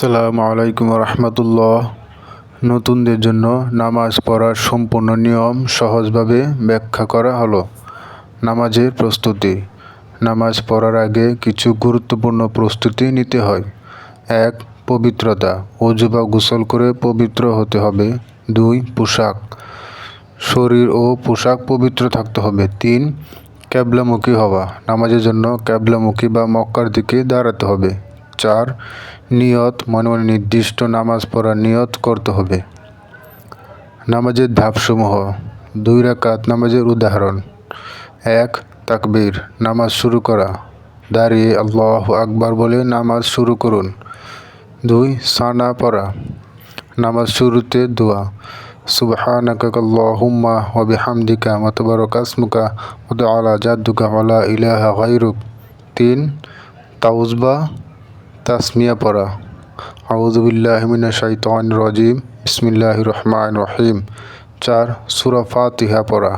আসসালামু আলাইকুম রহমতুল্লাহ। নতুনদের জন্য নামাজ পড়ার সম্পূর্ণ নিয়ম সহজভাবে ব্যাখ্যা করা হলো। নামাজের প্রস্তুতি। নামাজ পড়ার আগে কিছু গুরুত্বপূর্ণ প্রস্তুতি নিতে হয়। 1. পবিত্রতা। ওযু বা গোসল করে পবিত্র হতে হবে। 2. পোশাক। শরীর ও পোশাক পবিত্র থাকতে হবে। 3. ক্যাবলামুখী হওয়া। নামাজের জন্য ক্যাবলামুখী বা মক্কার দিকে দাঁড়াতে হবে। 4. নিয়ত। মনে মনে নির্দিষ্ট নামাজ পড়ার নিয়ত করতে হবে। নামাজের ধাপসমূহ। 2 রাকাত নামাজের উদাহরণ। 1. তাকবীর। নামাজ শুরু করা। দাঁড়িয়ে আল্লাহু আকবার বলে নামাজ শুরু করুন। 2. সানা পড়া। নামাজ শুরুতে দোয়া। সুবহানাকা আল্লাহুম্মা ওয়া বিহামদিকা ওয়া তাবারাকা ইসমুকা ওয়া তাআলা জাদ্দুকা ওয়া লা ইলাহা গায়রুক। 3. তাওবা তাসমিয়া পড়া। আউযু বিল্লাহি মিনাশ শাইতানির রাজিম। বিসমিল্লাহির রহমানির রহিম। 4. সূরা ফাতিহা পড়া।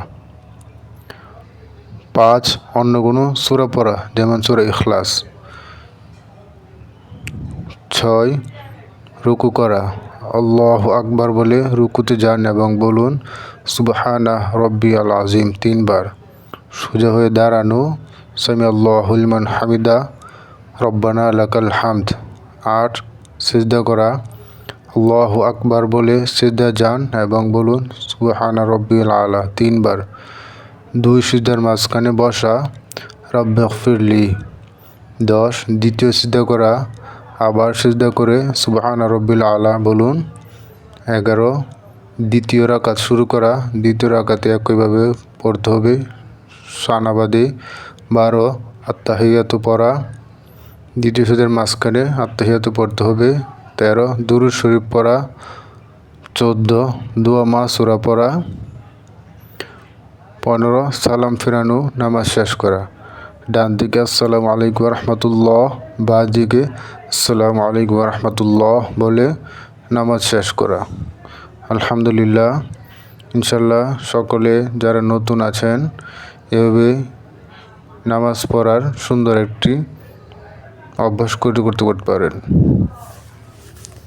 5. অন্য কোনো সূরা পড়া, যেমন সূরা ইখলাস। 6. রুকু করা। আল্লাহু আকবার বলে রুকুতে যান এবং বলুন সুবহানা রব্বিয়াল আযীম 3 বার। সোজা হয়ে দাঁড়ানো। সামি আল্লাহু লিমান হামিদা রব্বানা লাকাল হামদ। 8. সিজদা করা। আল্লাহু আকবার বলে সিজদা যান এবং বলুন সুবহানা রব্বিল আলা 3 বার। 2 সিজদার মাঝখানে বসা। রব্বিগফিরলি। 10. দ্বিতীয় সিজদা করা। আবার সিজদা করে সুবহানা রব্বিল আলা বলুন। 11. দ্বিতীয় রাকাত শুরু করা। দ্বিতীয় রাকাতে একইভাবে পড়তে হবে সানাবাদে। 12. আত্তাহিয়াতু পড়া। দ্বিতীয় সিজদার মাঝখানে আত্তাহিয়াতু পড়তে হবে। 13. দুরূদ শরীফ পড়া। 14. দোয়া মাসুরা পড়া। 15. সালাম ফেরানো, নামাজ শেষ করা। ডান দিকে আসসালামু আলাইকুম রহমতুল্লাহ, বাঁ দিকে আসসালামু আলাইকুম রহমতুল্লাহ বলে নামাজ শেষ করা। আলহামদুলিল্লাহ। ইনশাল্লাহ সকলে যারা নতুন আছেন এভাবে নামাজ পড়ার সুন্দর একটি অভ্যাস করতে পারেন।